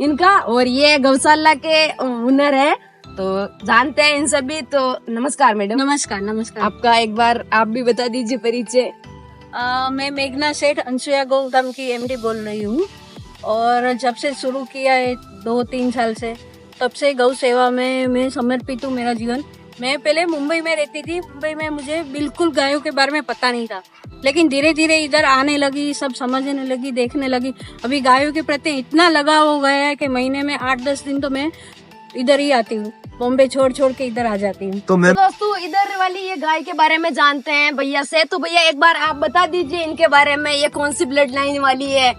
इनका, और ये गौशाला के ओनर है, तो जानते हैं इन सभी। तो नमस्कार मैडम। नमस्कार। नमस्कार। आपका एक बार आप भी बता दीजिए परिचय। मैं मेघना सेठ अनसुया गौधाम की एमडी बोल रही हूँ, और जब से शुरू किया है 2-3 साल से, तब से गौ सेवा में मैं समर्पित हूँ मेरा जीवन। मैं पहले मुंबई में रहती थी। मुंबई में मुझे बिल्कुल गायों के बारे में पता नहीं था, लेकिन धीरे धीरे इधर आने लगी, सब समझने लगी, देखने लगी। अभी गायों के प्रति इतना लगाव हो गया है कि महीने में 8-10 दिन तो मैं इधर ही आती हूँ, बॉम्बे छोड़ छोड़ के इधर आ जाती हूँ। तो दोस्तों इधर वाली ये गाय के बारे में जानते हैं भैया से। तो भैया एक बार आप बता दीजिए इनके बारे में, ये कौन सी ब्लड लाइन वाली है?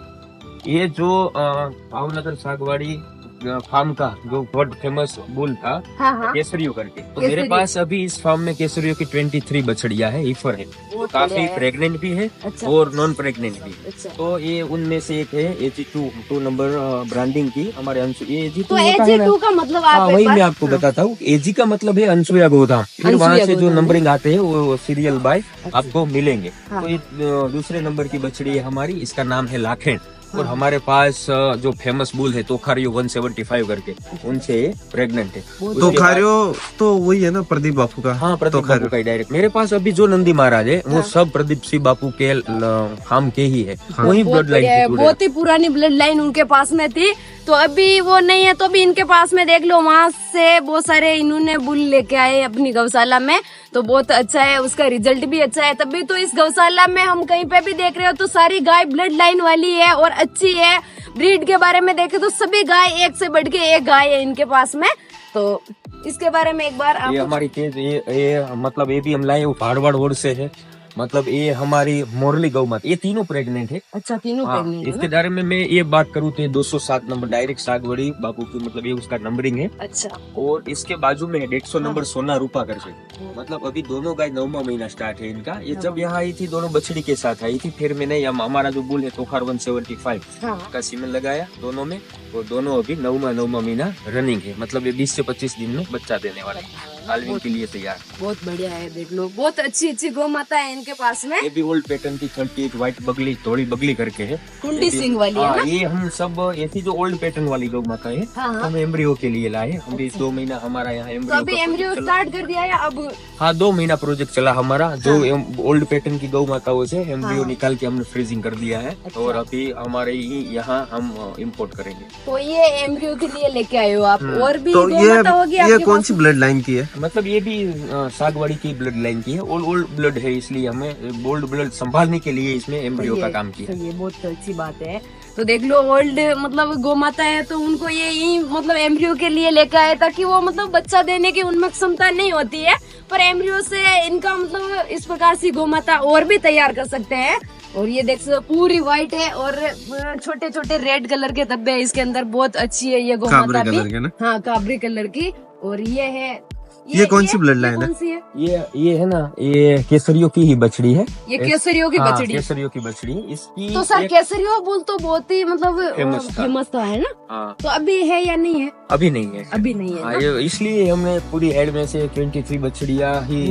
ये जो भावनगर सागवाड़ी फार्म का जो वर्ल्ड फेमस बुल था, हाँ। केसरियो करके, तो मेरे पास अभी इस फार्म में केसरियो की 23 बछड़ियां है, ईफर है, काफी प्रेग्नेंट भी है। अच्छा। और नॉन प्रेग्नेंट भी। अच्छा। तो ये उनमें से एक है AG2 नंबर ब्रांडिंग की हमारे अंशु। ये AG2 तो AG2 का मतलब आप वही मैं आपको बताता हूँ। AG का मतलब है अनसुया गोधाम। फिर वहाँ से जो नंबरिंग आते हैं वो सीरियल बाय आपको मिलेंगे। तो ये दूसरे नंबर की बछड़ी है हमारी, इसका नाम है लाखेन। और हमारे पास जो फेमस बुल है तोखारियो 175 करके, उनसे प्रेग्नेंट है। तोखारियो तो वही है ना, प्रदीप बापू का? हाँ, प्रदीप बापू का ही डायरेक्ट। मेरे पास अभी जो नंदी महाराज है वो सब प्रदीप सिंह बापू के फार्म के ही है। वही ब्लड लाइन, बहुत ही पुरानी ब्लड लाइन उनके पास में थी। तो अभी वो नहीं है, तो अभी इनके पास में देख लो, वहाँ से बहुत सारे इन्होंने बुल लेके आए अपनी गौशाला में। तो बहुत अच्छा है, उसका रिजल्ट भी अच्छा है। तभी तो इस गौशाला में हम कहीं पे भी देख रहे हो तो सारी गाय ब्लड लाइन वाली है और अच्छी है। ब्रीड के बारे में देखे तो सभी गाय एक से बढ़ के एक गाय है इनके पास में। तो इसके बारे में एक बार आप ये हमारी केज ये मतलब ये भी हम लाए फाड़वाड़ ओर से है। मतलब ये हमारी मोरली गौ माता, ये तीनों प्रेग्नेंट है। अच्छा, तीनों प्रेग्नेंट है। इसके बारे में मैं ये बात करूँ तो 207 नंबर डायरेक्ट सागवड़ी बापू की, मतलब ये उसका नंबरिंग है। अच्छा। और इसके बाजू में 150 नंबर सोना रूपा करके, मतलब अभी दोनों गाय 9वां महीना स्टार्ट है इनका। ये जब यहाँ आई थी दोनों बछड़ी के साथ आई थी। फिर मैंने हमारा जो बुल है तोखार 175 का सीमेंट लगाया दोनों में, और दोनों अभी 9वां महीना रनिंग है। मतलब ये 20 से 25 दिन में बच्चा देने वाला है, कालविन के लिए तैयार। बहुत बढ़िया है, देख लो, बहुत अच्छी गौ माता है इनके पास में। ये भी ओल्ड पैटर्न की 38 व्हाइट बगली, थोड़ी बगली करके है, कुंडी सिंह वाली है ना? ये हम सब ऐसी जो ओल्ड पैटर्न वाली गौ माता है, हम एम्ब्रियो के लिए लाए। हम भी 2 महीना हमारा यहाँ तो अभी एम्ब्रियो स्टार्ट कर दिया है अब? हाँ, 2 महीना प्रोजेक्ट चला हमारा। जो ओल्ड पैटर्न की गौ माताओं से एम्ब्रियो निकाल के हमने फ्रीजिंग कर दिया है। और अभी हमारे ही यहाँ हम इम्पोर्ट करेंगे। तो ये एम्ब्रियो के लिए लेके आए हो आप? और भी तो गौ माता होगी ये कौन सी ब्लड लाइन की है? मतलब ये भी सागवाड़ी की ब्लड लाइन की है। ओल्ड ब्लड है, इसलिए हमें ओल्ड ब्लड संभालने के लिए इसमें एम्ब्रियो का काम किया। ये बहुत अच्छी बात है। तो देख लो, ओल्ड मतलब गौ माता है तो उनको ये मतलब एम्ब्रियो के लिए लेकर आए, ताकि वो मतलब बच्चा देने की उनमें क्षमता नहीं होती है, पर एम्ब्रियो से इनका मतलब इस प्रकार से गौ माता और भी तैयार कर सकते हैं। और ये देख सकते पूरी व्हाइट है और छोटे छोटे रेड कलर के धब्बे है इसके अंदर। बहुत अच्छी है ये गौ माता भी। हाँ, काबरी कलर की। और ये है, ये कौन सी ब्लड लाइन है? ये है ना, ये केसरियो की ही बछड़ी है। ये केसरियो की बछड़ी? केसरियो की बछड़ी इसकी। तो सर केसरियो बुल तो बहुत ही मतलब फेमस था, है ना? हाँ। तो अभी है या नहीं है? अभी नहीं है। अभी नहीं है। इसलिए हमने पूरी एड में से 23 बछड़ियां ही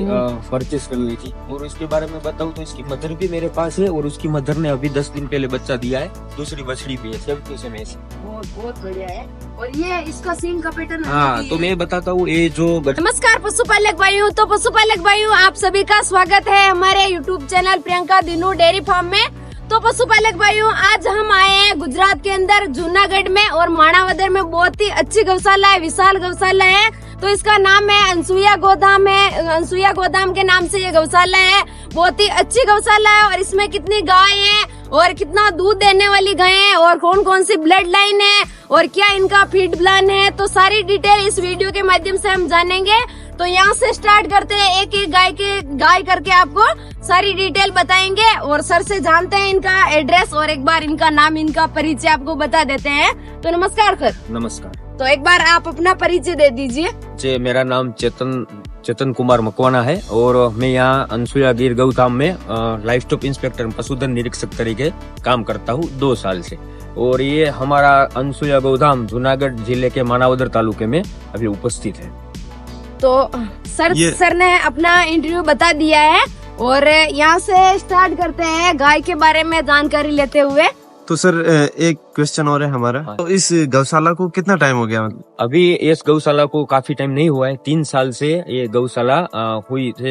परचेस कर ली थी। और इसके बारे में बताऊं तो इसकी मदर भी मेरे पास है, और उसकी मदर ने अभी 10 दिन पहले बच्चा दिया है। दूसरी बछड़ी भी है, सब कुछ में से। बहुत बढ़िया है। और ये इसका सींग का पैटर्न। हाँ, तो मैं बताता हूँ ये जो। नमस्कार पशुपालक भाइयों। तो पशुपालक भाइयों, आप सभी का स्वागत है हमारे YouTube channel Priyanka Dinu dairy farm में। तो पशुपालक भाइयों, आज हम आए हैं गुजरात के अंदर जूनागढ़ में, और माणावदर में बहुत ही अच्छी गौशाला है, विशाल गौशाला है। तो इसका नाम है अनसुया गोधाम है। अनसुया गोधाम के नाम से ये गौशाला है। बहुत ही अच्छी गौशाला है। और इसमें कितनी गाय है और कितना दूध देने वाली गाय है और कौन कौन सी ब्लड लाइन है और क्या इनका फीड प्लान है, तो सारी डिटेल इस वीडियो के माध्यम से हम जानेंगे। तो यहाँ से स्टार्ट करते हैं, एक एक गाय करके आपको सारी डिटेल बताएंगे। और सर से जानते हैं इनका एड्रेस और एक बार इनका नाम, इनका परिचय आपको बता देते हैं। तो नमस्कार सर। नमस्कार। तो एक बार आप अपना परिचय दे दीजिए। जी, मेरा नाम चेतन कुमार मकवाना है, और मैं यहाँ अनसुया गिर गौधाम में लाइफ स्टॉक इंस्पेक्टर पशुधन निरीक्षक तरीके काम करता हूँ 2 साल से। और ये हमारा अनसुया गौधाम जूनागढ़ जिले के माणावदर तालुके में अभी उपस्थित है। तो सर ने अपना इंटरव्यू बता दिया है, और यहाँ से स्टार्ट करते हैं गाय के बारे में जानकारी लेते हुए। तो सर एक क्वेश्चन और है हमारा। हाँ। तो इस गौशाला को कितना टाइम हो गया? अभी इस गौशाला को काफी टाइम नहीं हुआ है, 3 साल से ये गौशाला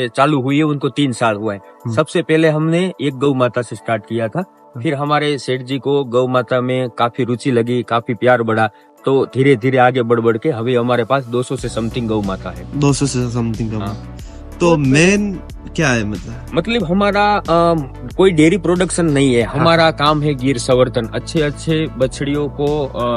चालू हुई है, उनको 3 साल हुआ है। सबसे पहले हमने एक गौ माता से स्टार्ट किया था, फिर हमारे सेठ जी को गौ माता में काफी रुचि लगी, काफी प्यार बढ़ा, तो धीरे धीरे आगे बढ़ के अभी हमारे पास 200 से समथिंग गौ माता है। 200 से समथिंग का। हाँ। तो मेन क्या है मतलब हमारा कोई डेयरी प्रोडक्शन नहीं है, हमारा काम है गिर संवर्धन। अच्छे अच्छे बछड़ियों को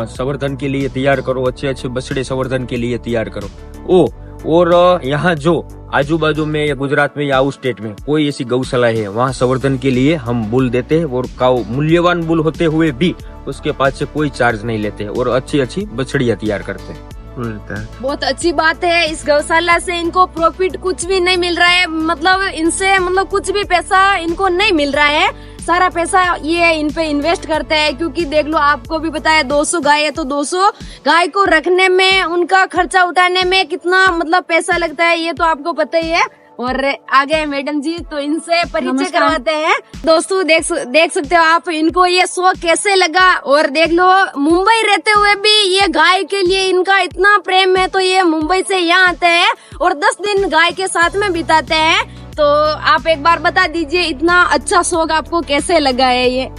संवर्धन के लिए तैयार करो, अच्छे अच्छे बछड़े संवर्धन के लिए तैयार करो। और यहाँ जो आजू बाजू में या गुजरात में या आउट स्टेट में कोई ऐसी गौशाला है, वहाँ संवर्धन के लिए हम बुल देते हैं, और काऊ मूल्यवान बुल होते हुए भी उसके पास से कोई चार्ज नहीं लेते, और अच्छी अच्छी बछड़ियाँ तैयार करते हैं। बहुत अच्छी बात है। इस गौशाला से इनको प्रॉफिट कुछ भी नहीं मिल रहा है, मतलब इनसे मतलब कुछ भी पैसा इनको नहीं मिल रहा है, सारा पैसा ये इन पे इन्वेस्ट करते हैं। क्योंकि देख लो, आपको भी बताया 200 गाय है, तो 200 गाय को रखने में, उनका खर्चा उठाने में कितना मतलब पैसा लगता है, ये तो आपको पता ही है। और आगे मैडम जी, तो इनसे परिचय करवाते हैं। दोस्तों देख सकते हो आप, इनको ये शौक कैसे लगा। और देख लो, मुंबई रहते हुए भी ये गाय के लिए इनका इतना प्रेम है, तो ये मुंबई से यहाँ आते हैं और 10 दिन गाय के साथ में बिताते हैं। तो आप एक बार बता दीजिए, इतना अच्छा शौक आपको कैसे लगा है ये?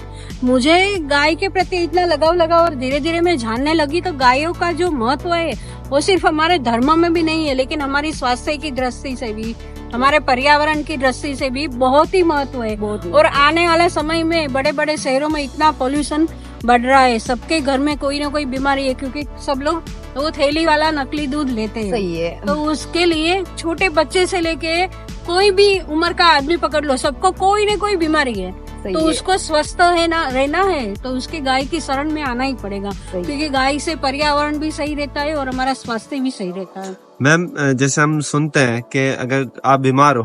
मुझे गाय के प्रति इतना लगाव लगा, और धीरे धीरे मैं जानने लगी तो गायों का जो महत्व है वो सिर्फ हमारे धर्म में भी नहीं है, लेकिन हमारी स्वास्थ्य की दृष्टि से भी, हमारे पर्यावरण की दृष्टि से भी बहुत ही महत्व है। और आने वाले समय में बड़े बड़े शहरों में इतना पोल्यूशन बढ़ रहा है, सबके घर में कोई ना कोई बीमारी है, क्योंकि सब लोग वो थैली वाला नकली दूध लेते हैं। सही है। तो उसके लिए छोटे बच्चे से लेके कोई भी उम्र का आदमी पकड़ लो, सबको कोई न कोई बीमारी है। तो उसको स्वस्थ है ना रहना है, तो उसके गाय की शरण में आना ही पड़ेगा, क्योंकि गाय से पर्यावरण भी सही रहता है और हमारा स्वास्थ्य भी सही रहता है। मैम, जैसे हम सुनते हैं कि अगर आप बीमार हो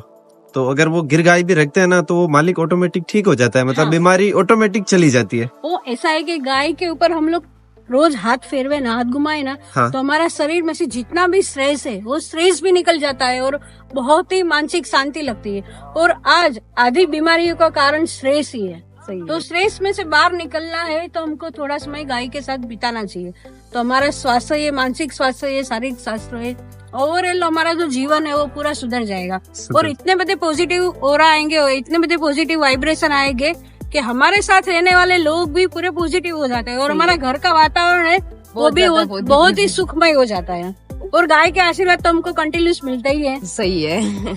तो अगर वो गिर गाय भी रखते हैं ना, तो वो मालिक ऑटोमेटिक ठीक हो जाता है, मतलब हाँ। बीमारी ऑटोमेटिक चली जाती है। वो ऐसा है कि गाय के ऊपर हम लोग रोज हाथ फेरवे ना, हाथ घुमाए ना, हाँ। तो हमारा शरीर में से जितना भी स्ट्रेस है वो स्ट्रेस भी निकल जाता है, और बहुत ही मानसिक शांति लगती है। और आज आधी बीमारियों का कारण स्ट्रेस ही है। तो स्ट्रेस में से बाहर निकलना है तो हमको थोड़ा समय गाय के साथ बिताना चाहिए, तो हमारा स्वास्थ्य ये, मानसिक स्वास्थ्य ये, शारीरिक स्वास्थ्य है, ओवरऑल हमारा जो जीवन है वो पूरा सुधर जाएगा। और इतने बड़े पॉजिटिव ऑरा आएंगे और इतने बड़े पॉजिटिव वाइब्रेशन आएंगे कि हमारे साथ रहने वाले लोग भी पूरे पॉजिटिव हो जाते हैं, और हमारा घर का वातावरण है वो भी बहुत ही सुखमय हो जाता है। और गाय के आशीर्वाद तो हमको कंटिन्यूस मिलता ही है। सही है।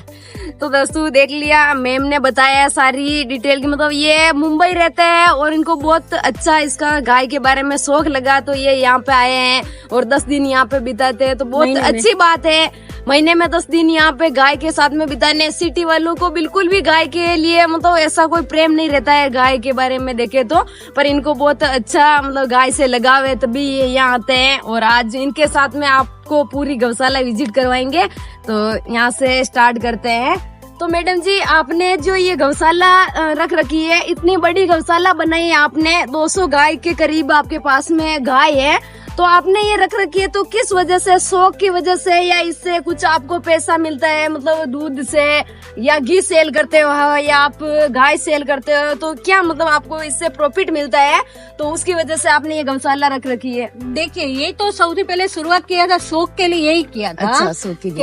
तो दोस्तों देख लिया, मैम ने बताया सारी डिटेल की, मतलब ये मुंबई रहते हैं और इनको बहुत अच्छा इसका गाय के बारे में शौक लगा, तो ये यहाँ पे आए हैं और 10 दिन यहाँ पे बिताते हैं, तो बहुत अच्छी बात है। महीने में 10 दिन यहाँ पे गाय के साथ में बिताने। सिटी वालों को बिल्कुल भी गाय के लिए मतलब ऐसा कोई प्रेम नहीं रहता है गाय के बारे में देखे तो, पर इनको बहुत अच्छा मतलब गाय से लगाव है, तभी ये यहाँ आते हैं। और आज इनके साथ में आपको पूरी गौशाला विजिट करवाएंगे, तो यहाँ से स्टार्ट करते हैं। तो मैडम जी, आपने जो ये गौशाला रख रखी है, इतनी बड़ी गौशाला बनाई है आपने, 200 गाय के करीब आपके पास में गाय है, तो आपने ये रख रखी है तो किस वजह से? शौक की वजह से, या इससे कुछ आपको पैसा मिलता है, मतलब दूध से, या घी सेल करते हो, या आप गाय सेल करते हो, तो क्या मतलब आपको इससे प्रॉफिट मिलता है, तो उसकी वजह से आपने ये गौशाला रख रखी है? देखिए, ये तो सबसे पहले शुरुआत किया था शौक के लिए, यही किया था। अच्छा,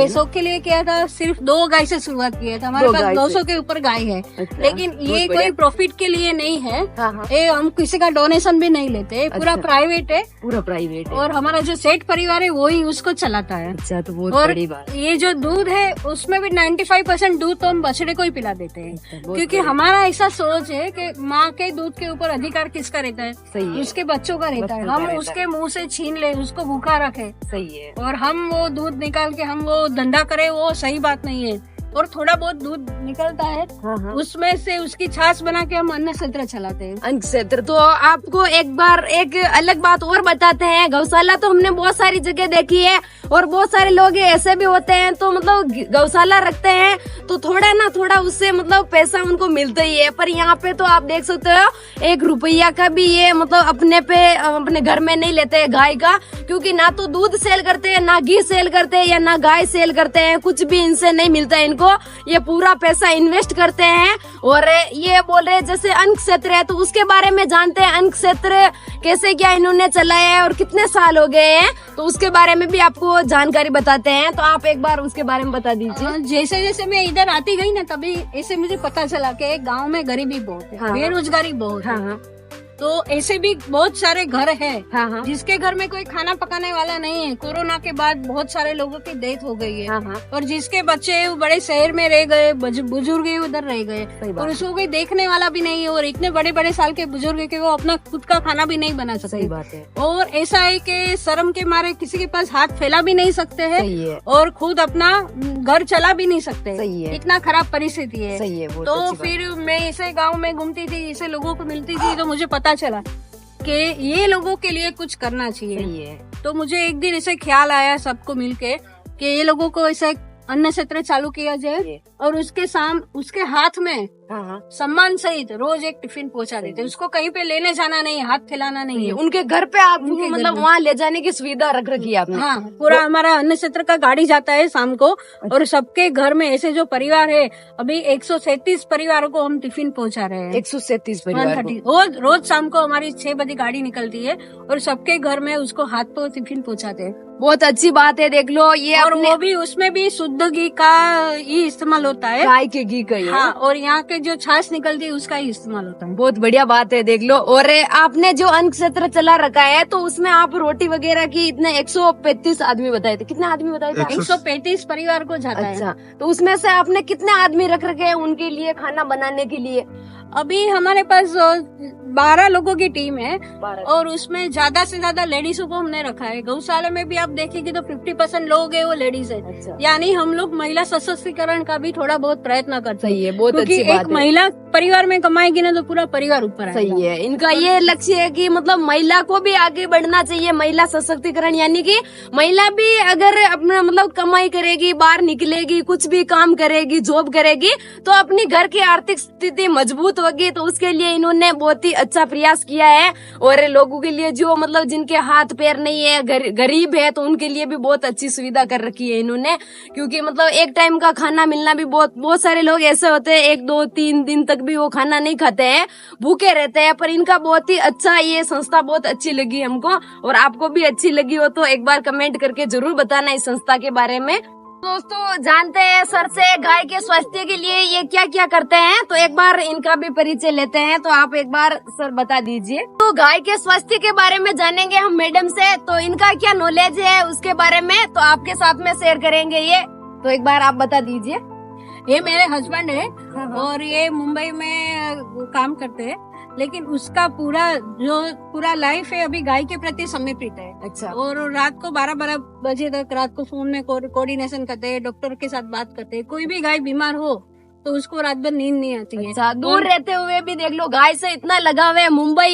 शौक के लिए किया था। सिर्फ 2 गाय से शुरुआत किया था। हमारे पास 200 के ऊपर गाय है। अच्छा, लेकिन ये कोई प्रॉफिट के लिए नहीं है। ये हम किसी का डोनेशन भी नहीं लेते, पूरा प्राइवेट है, पूरा प्राइवेट। और हमारा जो सेठ परिवार है वही उसको चलाता है। अच्छा, तो बहुत और बड़ी बात। ये जो दूध है उसमें भी 95% दूध तो हम बछड़े को ही पिला देते हैं, क्योंकि हमारा ऐसा सोच है कि माँ के दूध के ऊपर अधिकार किसका रहता है? सही है, उसके बच्चों का रहता है। हम उसके मुंह से छीन ले, उसको भूखा रखे, सही है, और हम वो दूध निकाल के हम वो धंधा करें, वो सही बात नहीं है। और थोड़ा बहुत दूध निकलता है, उसमें से उसकी छाछ बना के हम अन्न क्षेत्र चलाते हैं। अन्न क्षेत्र। तो आपको एक बार एक अलग बात और बताते हैं, गौशाला तो हमने बहुत सारी जगह देखी है, और बहुत सारे लोग ऐसे भी होते हैं, तो मतलब गौशाला रखते हैं तो थोड़ा ना थोड़ा उससे मतलब पैसा उनको मिलता ही है, पर यहाँ पे तो आप देख सकते हो 1 रुपया का भी ये मतलब अपने घर में नहीं लेते हैं गाय का, क्योंकि ना तो दूध सेल करते हैं, ना घी सेल करते हैं, या ना गाय सेल करते हैं, कुछ भी इनसे नहीं मिलता है इनको। तो ये पूरा पैसा इन्वेस्ट करते हैं। और ये बोल रहे हैं जैसे अन्न क्षेत्र है, तो उसके बारे में जानते हैं, अन्न क्षेत्र कैसे क्या इन्होंने चलाया है और कितने साल हो गए हैं, तो उसके बारे में भी आपको जानकारी बताते हैं। तो आप एक बार उसके बारे में बता दीजिए। जैसे जैसे मैं इधर आती गई ना, तभी ऐसे मुझे पता चला कि गांव में गरीबी बहुत है, हाँ। बेरोजगारी बहुत है। हाँ। तो ऐसे भी बहुत सारे घर हैं हाँ। जिसके घर में कोई खाना पकाने वाला नहीं है। कोरोना के बाद बहुत सारे लोगों की डेथ हो गई है। हाँ। और जिसके बच्चे वो बड़े शहर में रह गए, बुजुर्ग उधर रह गए सही बात और उसको कोई देखने वाला भी नहीं है। और इतने बड़े बड़े साल के बुजुर्ग है कि वो अपना खुद का खाना भी नहीं बना सकते। सही बात है। और ऐसा है कि शर्म के मारे किसी के पास हाथ फैला भी नहीं सकते हैं सही है। और खुद अपना घर चला भी नहीं सकते। सही है। इतना खराब परिस्थिति है। सही है। बहुत तो अच्छी बात। फिर मैं ऐसे गांव में घूमती थी, ऐसे लोगों को मिलती थी, तो मुझे पता चला कि ये लोगों के लिए कुछ करना चाहिए। सही है। तो मुझे एक दिन ऐसे ख्याल आया सबको मिलके कि ये लोगों को ऐसे अन्न क्षेत्र चालू किया जाए और उसके हाथ में हाँ। सम्मान सहित रोज एक टिफिन पहुंचा देते। उसको कहीं पे लेने जाना नहीं, हाथ फैलाना नहीं है। उनके घर पे आप उनके घर मतलब में। वहाँ ले जाने की सुविधा रख रखी है आपने। हाँ, पूरा हमारा अन्न क्षेत्र का गाड़ी जाता है शाम को और सबके घर में ऐसे जो परिवार है, अभी 137 परिवारों को हम टिफिन पहुंचा रहे हैं। 137 परिवार को। 130 रोज शाम को हमारी 6 बजे गाड़ी निकलती है और सबके घर में उसको हाथ पे टिफिन पहुंचाते हैं। बहुत अच्छी बात है। देख लो ये और अपने वो भी उसमें भी शुद्ध घी का ही इस्तेमाल होता है। गाय के घी का ही है। हाँ, और यहाँ के जो छाछ निकलती है उसका ही इस्तेमाल होता है। बहुत बढ़िया बात है। देख लो। और आपने जो अन्न क्षेत्र चला रखा है, तो उसमें आप रोटी वगैरह की इतने 135 आदमी बताए थे। कितने आदमी बताए थे? 135 परिवार को जाता है। अच्छा, तो उसमें से आपने कितने आदमी रख रखे हैं उनके लिए खाना बनाने के लिए? अभी हमारे पास 12 लोगों की टीम है और उसमें ज्यादा से ज्यादा लेडीजों को हमने रखा है। गौशाला में भी आप देखेंगे तो 50% लोग है वो लेडीज है। अच्छा। यानी हम लोग महिला सशक्तिकरण का भी थोड़ा बहुत प्रयत्न करते हैं। सही है। बहुत क्योंकि अच्छी बात एक है। महिला परिवार में कमाएगी ना तो पूरा परिवार ऊपर आएगा। सही है। इनका ये लक्ष्य है कि मतलब महिला को भी आगे बढ़ना चाहिए। महिला सशक्तिकरण यानी कि महिला भी अगर अपना मतलब कमाई करेगी, बाहर निकलेगी, कुछ भी काम करेगी, जॉब करेगी, तो अपनी घर की आर्थिक स्थिति मजबूत होगी। तो उसके लिए इन्होंने बहुत ही अच्छा प्रयास किया है। और लोगों के लिए जो मतलब जिनके हाथ पैर नहीं है, गरीब है, तो उनके लिए भी बहुत अच्छी सुविधा कर रखी है इन्होंने। क्योंकि मतलब एक टाइम का खाना मिलना भी बहुत सारे लोग ऐसे होते हैं 1, 2, 3 दिन तक भी वो खाना नहीं खाते हैं, भूखे रहते हैं। पर इनका बहुत ही अच्छा, ये संस्था बहुत अच्छी लगी हमको। और आपको भी अच्छी लगी हो तो एक बार कमेंट करके जरूर बताना इस संस्था के बारे में। दोस्तों जानते हैं सर से गाय के स्वास्थ्य के लिए ये क्या क्या करते हैं, तो एक बार इनका भी परिचय लेते हैं। तो आप एक बार सर बता दीजिए। तो गाय के स्वास्थ्य के बारे में जानेंगे हम मैडम से, तो इनका क्या नॉलेज है उसके बारे में तो आपके साथ में शेयर करेंगे ये। तो एक बार आप बता दीजिए। ये मेरे हस्बैंड है और ये मुंबई में काम करते हैं, लेकिन उसका पूरा लाइफ है अभी गाय के प्रति समर्पित है। अच्छा। और रात को 12 बजे तक रात को फोन में कोऑर्डिनेशन करते हैं, डॉक्टर के साथ बात करते हैं। कोई भी गाय बीमार हो तो उसको रात भर नींद नहीं आती है। अच्छा, दूर रहते हुए भी देख लो गाय से इतना लगाव है। मुंबई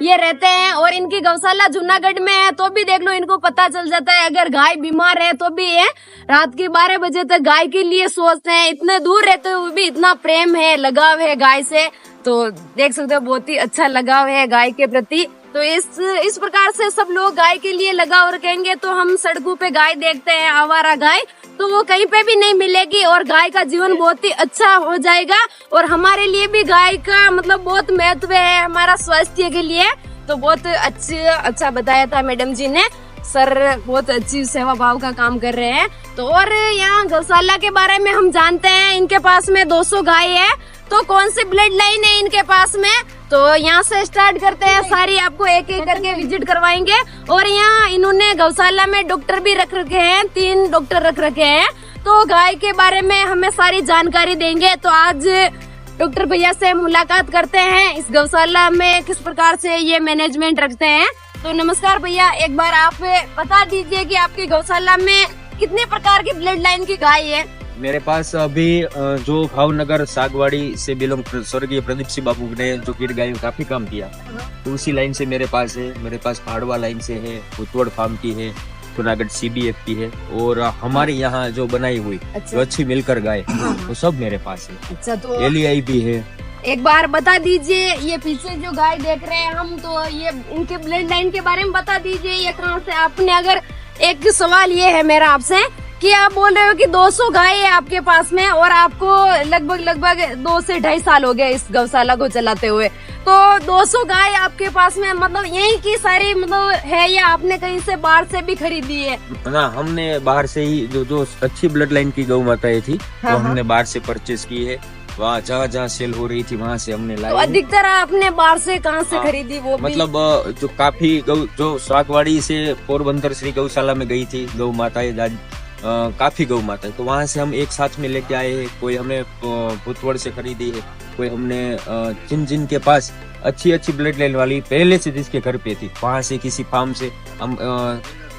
ये रहते हैं और इनकी गौशाला जूनागढ़ में है, तो भी देख लो इनको पता चल जाता है अगर गाय बीमार है तो भी ये रात के 12 बजे तक गाय के लिए सोचते हैं। इतने दूर रहते हुए भी इतना प्रेम है, लगाव है गाय से। तो देख सकते हो बहुत ही अच्छा लगाव है गाय के प्रति। तो इस प्रकार से सब लोग गाय के लिए लगाव रखेंगे तो हम सड़कों पे गाय देखते हैं, आवारा गाय, तो वो कहीं पे भी नहीं मिलेगी और गाय का जीवन बहुत ही अच्छा हो जाएगा। और हमारे लिए भी गाय का मतलब बहुत महत्व है हमारा स्वास्थ्य के लिए। तो बहुत अच्छा बताया था मैडम जी ने। सर बहुत अच्छी सेवा भाव का काम कर रहे हैं। तो और यहाँ गौशाला के बारे में हम जानते हैं, इनके पास में 200 गाय है। तो कौन सी ब्लड लाइन है इनके पास में, तो यहाँ से स्टार्ट करते हैं। सारी आपको एक एक करके विजिट करवाएंगे। और यहाँ इन्होंने गौशाला में डॉक्टर भी रख रखे हैं, 3 डॉक्टर रख रखे हैं। तो गाय के बारे में हमें सारी जानकारी देंगे। तो आज डॉक्टर भैया से मुलाकात करते हैं, इस गौशाला में किस प्रकार से ये मैनेजमेंट रखते हैं। तो नमस्कार भैया, एक बार आप बता दीजिए कि आपकी गौशाला में कितने प्रकार की ब्लड लाइन की गाय है? मेरे पास अभी जो भावनगर सागवाड़ी से बिलोंग स्वर्गीय प्रदीप सिंह बाबू ने जो गिर गाय में काफी काम किया, तो उसी लाइन से मेरे पास है। मेरे पास भाड़वा लाइन से है, उत्तोड़ फार्म की है, जूनागढ़ CBF की है, और हमारे यहाँ जो बनाई हुई जो अच्छी मिलकर गाय वो सब मेरे पास है। अच्छा, तो LEI भी है। एक बार बता दीजिए, ये पीछे जो गाय देख रहे हैं हम, तो ये इनके ब्लड लाइन के बारे में बता दीजिए, ये कहाँ से आपने, अगर एक सवाल ये है मेरा आपसे कि आप बोल रहे हो कि 200 गाय है आपके पास में और आपको लगभग 2 से 2.5 साल हो गए इस गौशाला को चलाते हुए, तो 200 गाय आपके पास में मतलब यही की सारी मतलब है या आपने कहीं से बाहर से भी खरीदी है? ना, हमने बाहर से ही जो अच्छी ब्लड लाइन की गौ माताएं थी वो हाँ, हमने बाहर से परचेज की है। वहाँ जहाँ सेल हो रही थी वहाँ से हमने तो लाई। अधिकतर आपने बाहर से कहाँ से हाँ, खरीदी वो भी? मतलब जो काफी गौ जो सागवाड़ी से पोरबंदर श्री गौशाला में गई थी गौ माताएं, काफी गौ माता है, तो वहाँ से हम एक साथ में लेके आए हैं। कोई हमने पुतवड़ से खरीदी है, कोई हमने जिन के पास अच्छी ब्लड लाइन वाली पहले से जिसके घर पे थी वहाँ से किसी फार्म से हम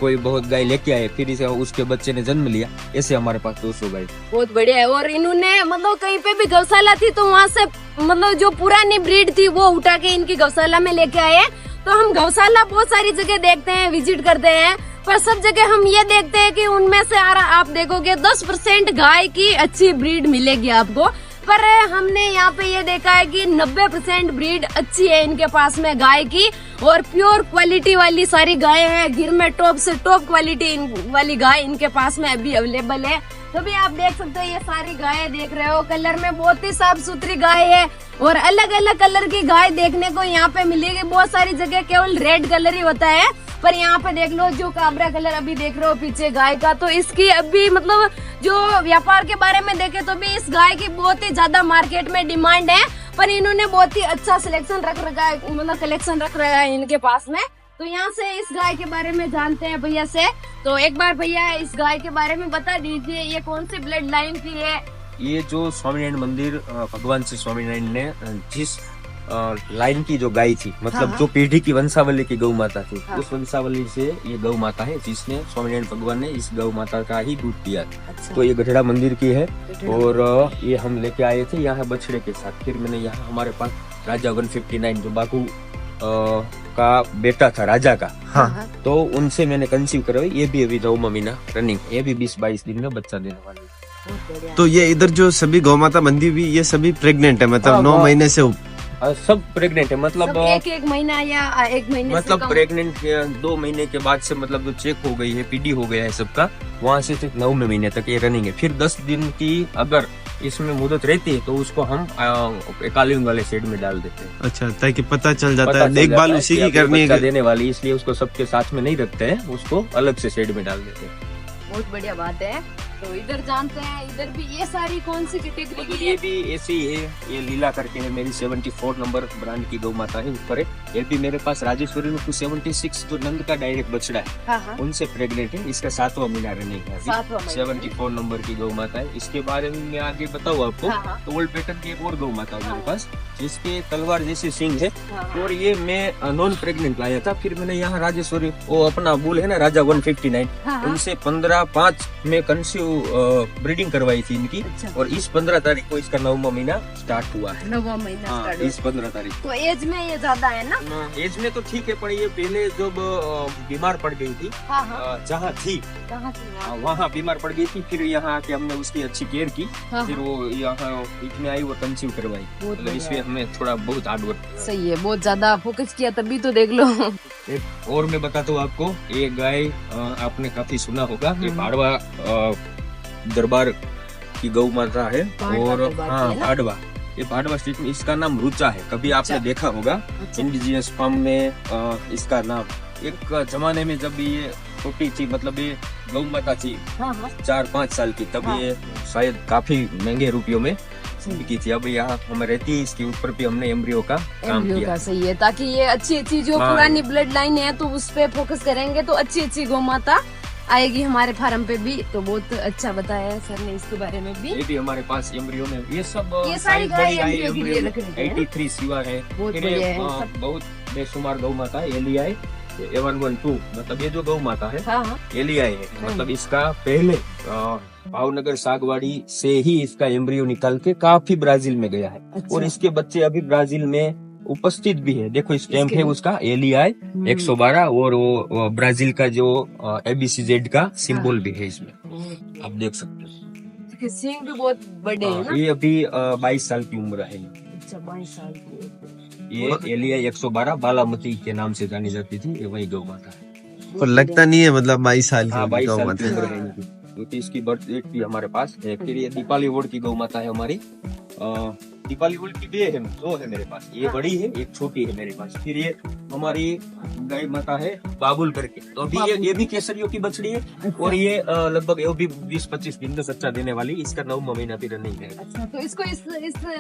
कोई बहुत गाय लेके आए, फिर इसे उसके बच्चे ने जन्म लिया। ऐसे हमारे पास 200 गाय। बहुत बढ़िया है। और इन्होंने मतलब कहीं पे भी गौशाला थी तो वहाँ से मतलब जो पुरानी ब्रीड थी वो उठा के इनकी गौशाला में लेके आए। तो हम गौशाला बहुत सारी जगह देखते हैं, विजिट करते हैं, पर सब जगह हम ये देखते हैं कि उनमें से आप देखोगे 10% गाय की अच्छी ब्रीड मिलेगी आपको, पर हमने यहाँ पे ये देखा है कि 90% ब्रीड अच्छी है इनके पास में गाय की, और प्योर क्वालिटी वाली सारी गाय है। गिर में टॉप से टॉप क्वालिटी वाली गाय इनके पास में अभी अवेलेबल है। तो भी आप देख सकते हो ये सारी गायें देख रहे हो, कलर में बहुत ही साफ सुथरी गाय है और अलग अलग कलर की गाय देखने को यहाँ पे मिलेगी। बहुत सारी जगह केवल रेड कलर ही होता है, पर यहाँ पे देख लो जो काबरा कलर अभी देख रहे हो पीछे गाय का, तो इसकी अभी मतलब जो व्यापार के बारे में देखे तो भी इस गाय की बहुत ही ज्यादा मार्केट में डिमांड है, पर इन्होंने बहुत ही अच्छा सिलेक्शन रख रखा है, मतलब कलेक्शन रख रखा है इनके पास में। तो यहाँ से इस गाय के बारे में जानते हैं भैया से। तो एक बार भैया इस गाय के बारे में बता दीजिए, ये कौन सी ब्लड लाइन की है? ये जो स्वामीनारायण मंदिर भगवान श्री स्वामीनारायण ने जिस लाइन की जो गाय थी, मतलब हाँ, जो पीढ़ी की वंशावली की गौ माता थी, हाँ, उस वंशावली से ये गौ माता है जिसने स्वामीनारायण भगवान ने इस गौ माता का ही दूध पिया। अच्छा। तो ये गढ़ड़ा मंदिर की है और ये हम लेके आए थे यहाँ बछड़े के साथ। फिर मैंने यहाँ हमारे पास राजा 159 जो बाकू का बेटा था राजा का, हाँ। तो उनसे मैंने कंसीव करवाई। ये भी अभी 9वां महीना रनिंग, ये भी 20-22 दिन में बच्चा देने वाली है। तो ये इधर जो सभी गौ माता बंदी हुई ये सभी प्रेग्नेंट है, मतलब 9 महीने से सब प्रेग्नेंट है, मतलब एक महीना या 1 महीने मतलब से कम? प्रेग्नेंट 2 महीने के बाद से मतलब जो चेक हो गई है, पीडी हो गया है सबका, वहाँ से 9वें महीने तक ये रनिंग है। फिर 10 दिन की अगर इसमें मुदत रहती है तो उसको हम कालीन वाले शेड में डाल देते हैं। अच्छा, ताकि पता चल जाता पता है, चल देखभाल जाता है उसी कि की अब ये करनी बच्चा है। देने वाली, इसलिए उसको सबके साथ में नहीं रखते हैं, उसको अलग से शेड में डाल देते हैं। बहुत बढ़िया बात है। तो इधर जानते हैं, इधर भी ये सारी कौन सी कैटेगरी की ये है? भी ऐसी ही है, ये लीला करके है, मेरी 74 नंबर ब्रांड की गौ माता है ऊपर है। ये भी मेरे पास राजेश्वरी में 76 जो नंद का डायरेक्ट बछड़ा है, हाँ, हाँ। उनसे प्रेग्नेंट है। इसका 7वां महीना रनिंग है, 7वां महीना। 74 नंबर की गौ माता है। इसके बारे में मैं आगे बताऊँ आपको। हाँ, हाँ। तो ओल्ड पैटर्न की एक और गौ माता है मेरे पास, जिसके तलवार जैसे सिंह है, हाँ, और ये मैं नॉन प्रेग्नेंट लाया था। फिर मैंने यहाँ राजेश्वरी वो अपना बुल है ना राजा 159, हाँ, हाँ। उनसे 15/5 में कंसीव ब्रीडिंग करवाई थी इनकी, अच्छा। और इस 15 तारीख को इसका 9वां महीना स्टार्ट हुआ है। 9वां महीना हाँ, स्टार्ट इस 15 तारीख तो एज में ये ज्यादा है ना? को। एज में तो ठीक है, पर ये पहले जब बीमार पड़ गई थी, हाँ, हाँ। जहाँ थी कहाँ से वहाँ? वहाँ बीमार पड़ गई थी, फिर यहाँ आके हमने उसकी अच्छी केयर की, हाँ, फिर वो यहाँ बीच में आई, वो कंसीव करवाई। बहुत मतलब इसमें हमें थोड़ा बहुत हार्ड वर्क। सही है, बहुत ज्यादा फोकस किया तभी तो देख लो। एक और मैं बताता हूँ आपको, ये गाय आपने काफी सुना होगा, ये भाड़वा दरबार की गौ माता है। भाड़वा और दरबार की हाँ, है ना? भाड़वा, ये भाड़वा स्ट्रीट में इसका नाम रुचा है, कभी आपने देखा होगा अच्छा। इंडिजिनियस फार्म में इसका नाम। एक जमाने में जब ये छोटी थी, मतलब ये गौ माता थी हाँ, हाँ। 4-5 साल की, तब हाँ। ये शायद काफी महंगे रुपयों में बिकी थी। अब यहाँ हमें रहती है, इसके ऊपर भी हमने एम्ब्रियो का काम एम्ब्रियो किया का सही है, ताकि ये अच्छी जो हाँ। पुरानी ब्लड लाइन है तो उस पे फोकस करेंगे तो अच्छी गौ माता आएगी हमारे फार्म पे भी। तो बहुत अच्छा बताया है सर ने इसके बारे में भी। ये भी हमारे पास एम्ब्रियो में, ये सब ये सारी साइज गाय बड़ी गाय एम्ब्रियो के लिए एम्ब्रियो रख रखी है ना? 83 सिवा है। बहुत फिर बढ़िया ये, है सब। बहुत बेशुमार गौ माता है, एलियाई 112, मतलब ये जो गौ माता है हाँ, हाँ। एलियाई है, मतलब इसका पहले भावनगर सागवाड़ी से ही इसका एम्ब्रियो निकाल के काफी ब्राजील में गया है। अच्छा। और इसके बच्चे अभी ब्राजील में उपस्थित भी है। देखो स्टैम्प है उसका एलियाई 112, और वो ब्राजील का जो ABCZ का सिंबल भी है इसमें, आप देख सकते हो। सिंह भी बहुत बड़े हैं ना? ये अभी 22 साल की उम्र है। अच्छा, 22 साल की। ये एलिया 112 बालामती के नाम से जानी जाती थी, ये वही गौ माता है। और लगता नहीं है, मतलब 22 साल हाँ, की 22 गौ साल माता की है। उम्र है इनकी। क्योंकि इसकी बर्थ डेट भी हमारे पास है। फिर ये दीपाली वोड की गौ माता है हमारी। दीपाली वोड की दो है मेरे पास, ये बड़ी है, एक छोटी है मेरे पास। फिर ये हमारी गाय माता है बाबुल करके, तो अभी ये भी केसरियों की बछड़ी है और ये लगभग ये भी 20-25 दिन का बच्चा देने वाली। इसका 9वां महीना भी रनिंग है। अच्छा, तो इसको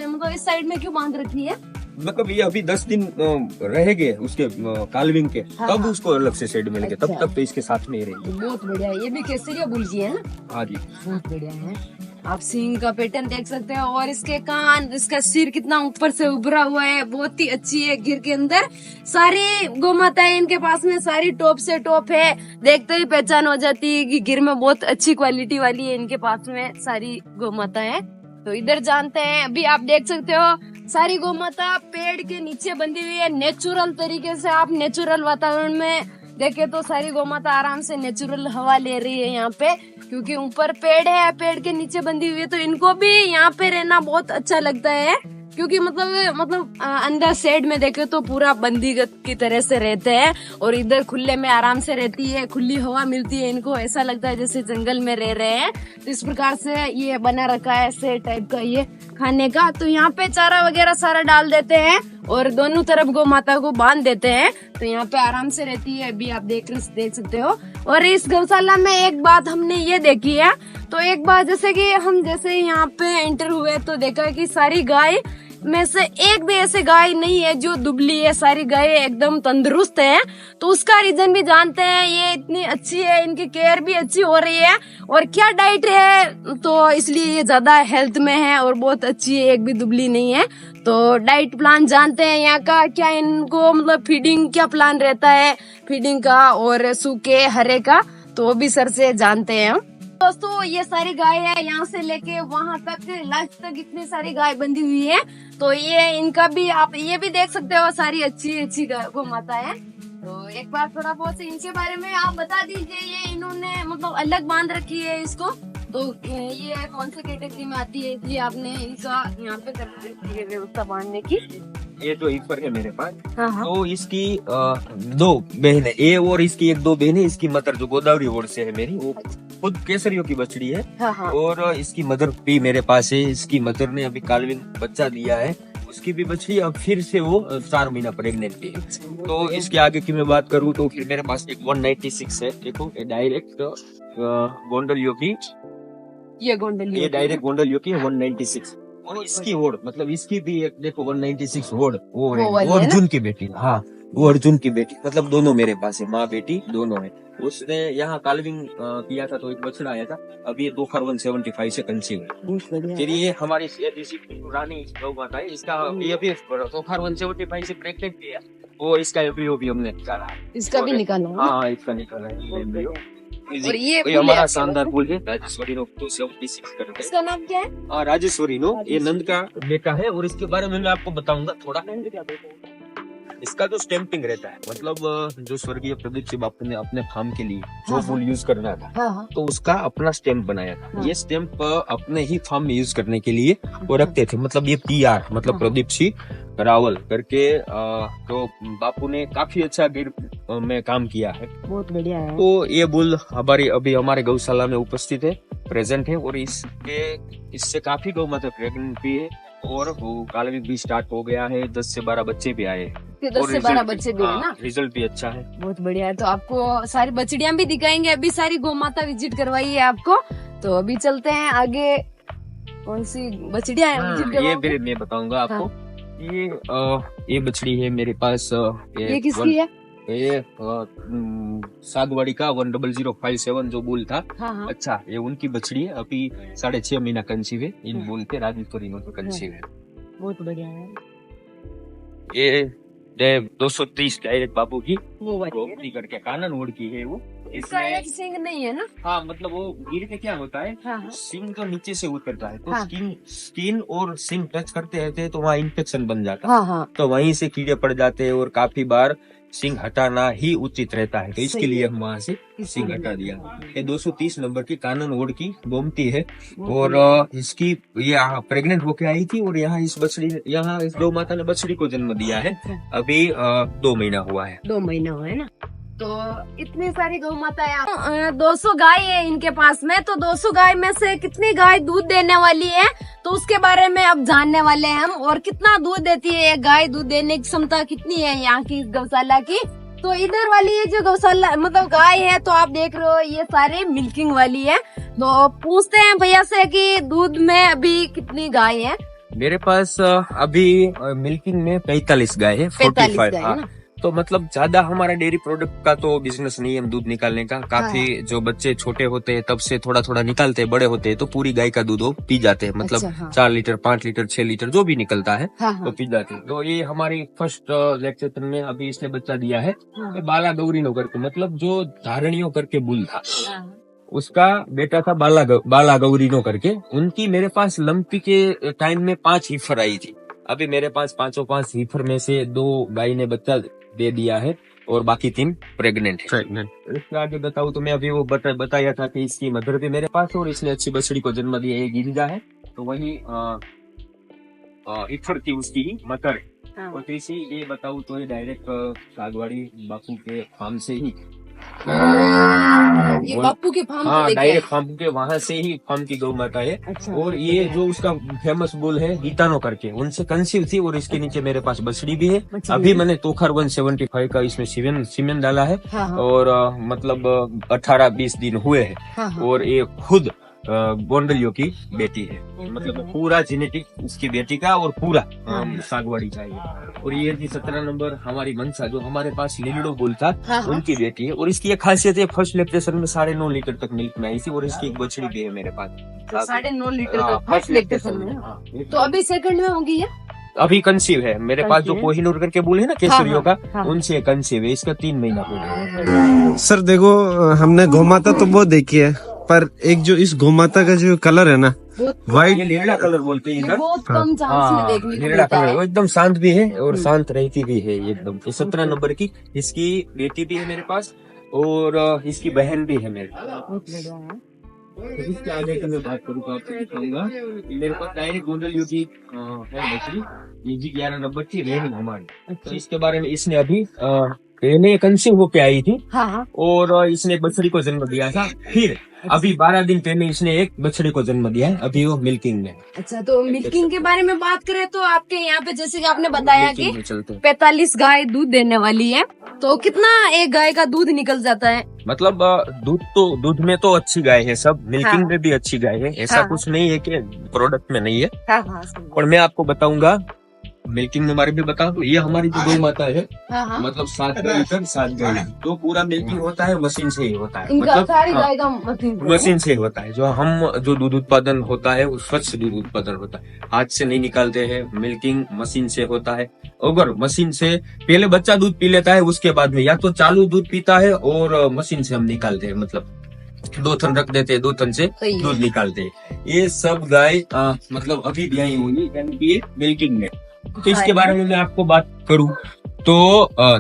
मतलब इस साइड में क्यों बांध रखी है? मतलब ये अभी 10 दिन रहेंगे उसके कालविंग के, हाँ, तब हाँ। उसको अलग से शेड मिलेंगे। अच्छा। तब तक तो इसके साथ में ही रहेंगे। बहुत बढ़िया है, ये भी केसरिया बुल की है ना? हाँ जी। बहुत बढ़िया है। आप सींग का पैटर्न देख सकते हो और इसके कान, इसका सिर कितना ऊपर से उभरा हुआ है, बहुत ही अच्छी है। गिर के अंदर सारी गौ माताएं इनके पास में सारी टॉप से टॉप है, देखते ही पहचान हो जाती है कि गिर में बहुत अच्छी क्वालिटी वाली है इनके पास में सारी गौ माता है। तो इधर जानते हैं, अभी आप देख सकते हो सारी गौ माता पेड़ के नीचे बंधी हुई है। नेचुरल तरीके से आप नेचुरल वातावरण में देखे तो सारी गौ माता आराम से नेचुरल हवा ले रही है यहाँ पे, क्योंकि ऊपर पेड़ है, पेड़ के नीचे बंधी हुई है। तो इनको भी यहाँ पे रहना बहुत अच्छा लगता है, क्योंकि मतलब अंदर शेड में देखे तो पूरा बंदीगत की तरह से रहते हैं और इधर खुले में आराम से रहती है, खुली हवा मिलती है इनको, ऐसा लगता है जैसे जंगल में रह रहे हैं। तो इस प्रकार से ये बना रखा है ऐसे टाइप का ये खाने का। तो यहाँ पे चारा वगैरह सारा डाल देते हैं और दोनों तरफ गौ माता को बांध देते हैं, तो यहाँ पे आराम से रहती है। अभी आप देख सकते हो। और इस गौशाला में एक बात हमने ये देखी है, तो एक बात जैसे कि हम जैसे यहाँ पे एंटर हुए तो देखा कि सारी गाय में से एक भी ऐसे गाय नहीं है जो दुबली है, सारी गाय एकदम तंदुरुस्त है। तो उसका रीजन भी जानते हैं, ये इतनी अच्छी है, इनकी केयर भी अच्छी हो रही है। और क्या डाइट है, तो इसलिए ये ज्यादा हेल्थ में है और बहुत अच्छी है, एक भी दुबली नहीं है। तो डाइट प्लान जानते हैं यहाँ का, क्या इनको मतलब फीडिंग क्या प्लान रहता है फीडिंग का और सूखे हरे का, तो वो भी सर से जानते हैं हम। दोस्तों ये सारी गाय है, यहाँ से लेके वहां तक लास्ट तक इतनी सारी गाय बंधी हुई है। तो ये इनका भी आप ये भी देख सकते हो, सारी अच्छी गौ माता है। तो एक बार थोड़ा बहुत इनके बारे में आप बता दीजिए। ये इन्होंने मतलब अलग बांध रखी है इसको, तो ये कौन सी कैटेगरी में आती है, इसलिए आपने इनका यहाँ पे कर रखी है व्यवस्था बांधने की? ये जो ईपर है मेरे पास, हाँ हाँ। तो इसकी 2 बहनें, ये और इसकी 1-2 बहनें। इसकी मदर जो गोदावरी वोड से है मेरी, वो खुद केसरियों की बछड़ी है। हाँ हाँ। और इसकी मदर भी मेरे पास है। इसकी मदर ने अभी कालविन बच्चा दिया है, उसकी भी बछड़ी। अब फिर से वो 4 महीना प्रेग्नेंट है। तो इसके आगे की मैं बात करूँ तो फिर मेरे पास एक 196 है। देखो ये डायरेक्ट गोंडलियों की, ये डायरेक्ट गोंडलियों की 196। और इसकी वोड मतलब इसकी भी एक देखो 196 वोड, वो अर्जुन की बेटी। हाँ, वो अर्जुन की बेटी, मतलब दोनों मेरे पास है, माँ बेटी दोनों है। उसने यहाँ कालविंग किया था तो एक बछड़ा आया था। अभी ये 2/175 से कंसीव है। फिर ये हमारी रानी गौ माता है, इसका ये अभी 2/175 से प्रेग्नेंट किया। वो इसका एम्ब्रियो भी हमने निकाला, इसका भी निकाला। हाँ इसका निकाला है एम्ब्रियो। और ये हमारा शानदार पुल है राजेश्वरी नो 276 करके। इसका नाम क्या है? राजेश्वरी नो, ये नंद का बेटा है। और इसके बारे में मैं आपको बताऊंगा थोड़ा। इसका जो स्टैंपिंग रहता है, मतलब जो स्वर्गीय प्रदीप सिंह बापू ने अपने फार्म के लिए जो फूल यूज करना था, हाँ। तो उसका अपना स्टैंप बनाया था। हाँ। ये स्टैंप अपने ही फार्म में यूज करने के लिए वो रखते थे। मतलब ये PR मतलब प्रदीप सिंह रावल करके, तो बापू ने काफी अच्छा गिर में काम किया है। बहुत बढ़िया है। तो ये बुल अभी हमारे गौशाला में उपस्थित है, प्रेजेंट है। और इससे काफी गौ माता प्रेग्नेंट भी है और वो कालविंग भी स्टार्ट हो गया है। 10 से 12 बच्चे भी आए हैं। 10 से 12 बच्चे भी है ना? रिजल्ट भी अच्छा है। बहुत बढ़िया है। तो आपको सारी बछड़ियां भी दिखाएंगे, अभी सारी गौ माता विजिट करवाई है आपको। तो अभी चलते हैं आगे, कौन सी बछड़ियां हैं विजिट ये करवाओगे? फिर मैं बताऊंगा आपको। ये बछड़ी है मेरे पास। ये किसकी है? ये सागवाड़ी का 10057 जो बुल था। हाँ। अच्छा, ये उनकी बछड़ी है। अभी 6.5 महीना कंसीव है। इन बुल के राजेश्वरी नो कंसीव है। बहुत बढ़िया है। ये 230 डायरेक्ट बाबू की वो वाली है ना? गोमती करके कानन ओढ़ की है वो। इसका एक सिंग नहीं है ना? हाँ, मतलब वो गिर के क्या होता है, हाँ। सिंग तो नीचे से उतरता है, तो हाँ। स्किन और सिंग टच करते रहते हैं, तो वहाँ इन्फेक्शन बन जाता है। हाँ। तो वहीं से कीड़े पड़ जाते हैं और काफी बार सिंग हटाना ही उचित रहता है। तो इसके लिए हम वहाँ से सिंग हटा दिया। ये 230 नंबर की कानन ओढ़ की गोमती है। और इसकी ये प्रेग्नेंट होके आई थी और यहाँ इस गौ माता ने बछड़ी को जन्म दिया है। अभी 2 महीना हुआ है। 2 महीना हुआ है ना? तो इतनी सारी गौ माता है, 200 गाय है इनके पास में। तो 200 गाय में से कितनी गाय दूध देने वाली है, तो उसके बारे में अब जानने वाले हैं हम। और कितना दूध देती है ये गाय, दूध देने की क्षमता कितनी है यहाँ की गौशाला की। तो इधर वाली ये जो गौशाला मतलब गाय है, तो आप देख रहे हो ये सारी मिल्किंग वाली है। तो पूछते हैं भैया से कि दूध में अभी कितनी गाय है। मेरे पास अभी मिल्किंग में 45 गाय है, 45 गाय 45। है हाँ, ना? तो मतलब ज्यादा हमारा डेयरी प्रोडक्ट का तो बिजनेस नहीं है हम दूध निकालने का। काफी जो बच्चे छोटे होते हैं तब से थोड़ा थोड़ा निकालते हैं, बड़े होते हैं तो पूरी गाय का दूध वो पी जाते हैं। मतलब अच्छा, हाँ। 4 लीटर 5 लीटर 6 लीटर जो भी निकलता है हाँ, हाँ। तो पी जाते हैं। तो ये हमारी फर्स्ट लेक्चर में अभी इसने बच्चा दिया है। हाँ। ये बाला गौरी नो करके, मतलब जो धारणियों करके बुल था उसका बेटा था बाला गौरी नो करके। उनकी मेरे पास लंपी के टाइम में 5 हीफर आई थी। अभी मेरे पास 5 हीफर में से 2 गाय ने बच्चा दे दिया है और बाकी 3 प्रेग्नेंट है। इसके आगे बताऊं तो मैं अभी वो बताया था कि इसकी मदर भी मेरे पास है और इसने अच्छी बछड़ी को जन्म दिया है, गिरिजा है। तो वही हीफर थी उसकी ही मदर। हाँ। और तीसरी ये बताऊं तो ये डायरेक्ट सागवाड़ी बापू के फार्म से ही, ये बापू के फार्म हाँ से लेके डायरेक्ट फार्म के वहां से ही फार्म की गौ माता है। अच्छा। और ये जो उसका फेमस बुल है गीतानो करके, उनसे कंसीव थी और इसके नीचे मेरे पास बछड़ी भी है। अभी मैंने तोखर 175 का इसमें सीमेंट डाला है। हाँ, हाँ। और मतलब 18-20 दिन हुए हैं। हाँ, हाँ। और ये खुद गोंडलियों की बेटी है, मतलब पूरा जेनेटिक उसकी बेटी का और पूरा सागवाड़ी का है। और ये थी 17 नंबर हमारी मनसा, जो हमारे पास लीलड़ो बुल था, हाँ, हाँ। उनकी बेटी है। और इसकी एक खासियत है, फर्स्ट लैक्टेशन में 9.5 लीटर तक मिल्क में आई थी। और इसकी एक बछड़ी भी है मेरे पास 9.5 लीटर हाँ, का फर्स्ट लैक्टेशन में। हाँ। तो अभी सेकंड में होगी ये। अभी कंसीव है मेरे पास। जो कोहिनूर करके बुल है ना केसरियों हाँ, का, हाँ। उनसे कंसीव है। इसका 3 महीना पूरा। सर देखो, हमने गौमाता तो बहुत देखी है, पर एक जो इस गौमाता का जो कलर है ना, व्हाइट, ये लीलड़ा कलर बोलते हैं इधर। बहुत कम चांस में देखने को लीलड़ा मिलता कलर, वो है। एकदम शांत भी है और शांत रहती भी है एकदम। 17 नंबर की इसकी बेटी भी है मेरे पास और इसकी बहन भी है मेरे पास। बहुत बढ़िया है। तो इसके आगे की मैं बात करूँ तो आपको दिखाऊंगा। मेरे पास डायरेक्ट गोंडलियों की है बछड़ी, ये भी 11 नंबर की रेहनी हमारी। तो इसके बारे में इसने अभी पहले कंसीव होके आई थी हाँ, हाँ। और इसने एक बछड़ी को जन्म दिया था। फिर अभी 12 दिन पहले इसने एक बछड़ी को जन्म दिया है। अभी वो मिल्किंग में। अच्छा, तो मिल्किंग के बारे में बात करें तो आपके यहाँ पे जैसे कि आपने बताया कि मिल्किंग में चलते हैं। 45 गाय दूध देने वाली है, तो कितना एक गाय का दूध निकल जाता है? मतलब दूध में तो अच्छी गाय है सब, मिल्किंग हाँ। में भी अच्छी गाय है। ऐसा हाँ। कुछ नहीं है कि प्रोडक्ट में नहीं है। हाँ, हाँ, और मैं आपको बताऊंगा मिल्किंग में बारे में बता दो। ये हमारी जो गौ माता है, हाँ, हाँ। मतलब 7 लीटर 7 गाय, तो पूरा मिल्किंग होता है मशीन से ही होता है। इनका मतलब सारी हाँ, गाय का मशीन से होता है। जो दूध उत्पादन होता है वो स्वच्छ दूध उत्पादन होता है, हाथ से नहीं निकालते हैं। मिल्किंग मशीन से होता है। अगर मशीन से पहले बच्चा दूध पी लेता है, उसके बाद में या तो चालू दूध पीता है और मशीन से हम निकालते हैं, मतलब 2 थन रख देते हैं, 2 थन से सही है। दूध निकालते हैं। ये सब गाय मतलब अभी ब्याई हुई, यानी कि मिल्किंग में। तो इसके बारे में मैं आपको बात करूं तो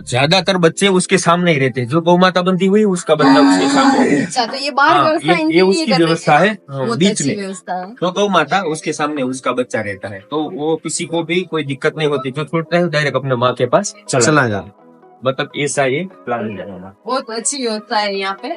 ज्यादातर बच्चे उसके सामने ही रहते हैं। जो गौ माता बनती हुई उसका बच्चा उसके सामने। अच्छा, तो ये बाहर हाँ, व्यवस्था ये इनकी उसकी कर व्यवस्था देते है। हैं। हाँ, बहुत बीच अच्छी में व्यवस्था है। तो गौ माता उसके सामने उसका बच्चा रहता है, तो वो किसी को भी कोई दिक्कत नहीं होती। जो छोड़ता है डायरेक्ट अपने माँ के पास चला जा। मतलब ऐसा ये प्लान है। बहुत अच्छी व्यवस्था है यहाँ पे।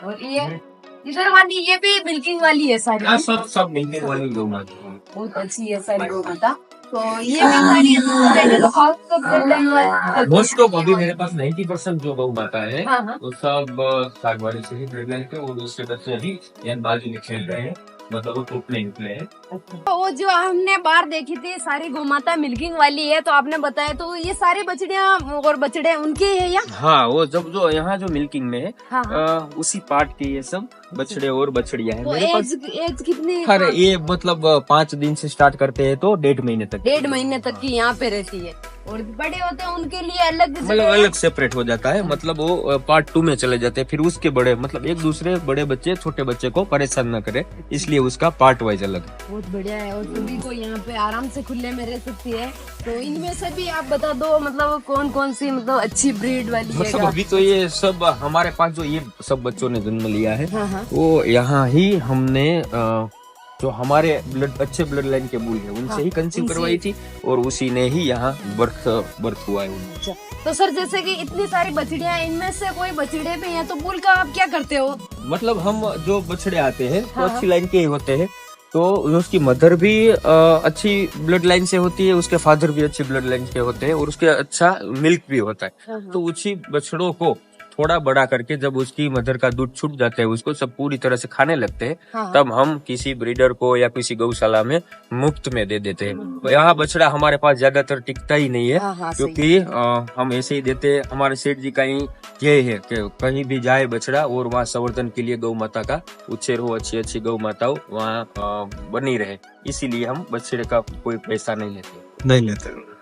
और ये इधर वाली ये भी मिल्किंग वाली है सारी। हाँ, सब मिलने वाली गौ माता है। बहुत अच्छी है सारी गौ माता। तो ये भी सारी तो मोस्ट ऑफ अभी मेरे पास 90% जो गौ माता है हाँ, हाँ। वो सब सागवाड़ी से ही प्रेग्नेंट है। और उसके बच्चे अभी यहाँ बाजू में खेल रहे हैं, मतलब वो टूटने निकले हैं। तो वो जो हमने बाहर देखी थी सारी गौ माता मिल्किंग वाली है, तो आपने बताया तो ये सारी बछड़ियाँ और बछड़े उनके है या? हाँ, वो जो यहाँ जो मिल्किंग में है हाँ, हाँ। उसी पार्ट के ये सब बछड़े और बछड़ियाँ हैं तो मेरे पास। एज कितनी? अरे ये मतलब 5 दिन से स्टार्ट करते हैं तो 1.5 महीने तक। 1.5 महीने तक की यहाँ पे रहती है। और बड़े होते हैं उनके लिए अलग मतलब जगह है? अलग सेपरेट हो जाता है, मतलब वो पार्ट 2 में चले जाते हैं। फिर उसके बड़े मतलब एक दूसरे बड़े बच्चे छोटे बच्चे को परेशान न करे, इसलिए उसका पार्ट वाइज अलग है। बहुत बढ़िया है। और सभी को यहाँ पे आराम से खुले में रह सकती है। तो इनमें से भी आप बता दो, मतलब कौन कौन सी मतलब अच्छी ब्रीड वाली है? मतलब अभी तो ये सब हमारे पास जो ये सब बच्चों ने जन्म लिया है हाँ, हाँ। वो यहाँ ही हमने जो हमारे अच्छे ब्लड लाइन के बुल है उनसे ही कंसीव करवाई थी और उसी ने ही यहाँ बर्थ हुआ है उनका। तो सर जैसे कि इतनी सारी बछड़ियां, इनमें से कोई बछड़े भी हैं तो बुल का आप क्या करते हो? मतलब हम जो बछड़े आते हैं वो अच्छी लाइन के ही होते हैं, तो उसकी मदर भी अच्छी ब्लड लाइन से होती है, उसके फादर भी अच्छी ब्लड लाइन के होते हैं और उसके अच्छा मिल्क भी होता है। तो उसी बछड़ों को थोड़ा बड़ा करके जब उसकी मदर का दूध छूट जाता है, उसको सब पूरी तरह से खाने लगते हैं, तब हम किसी ब्रीडर को या किसी गौशाला में मुफ्त में दे देते हैं। तो यहाँ बछड़ा हमारे पास ज्यादातर टिकता ही नहीं है, क्योंकि हम ऐसे ही देते हैं। हमारे सेठ जी का ही ये है कि कहीं भी जाए बछड़ा और वहाँ संवर्धन के लिए गौ माता का उछेर हो, अच्छी अच्छी गौ माताओं वहाँ बनी रहे, इसीलिए हम बछड़े का कोई पैसा नहीं लेते।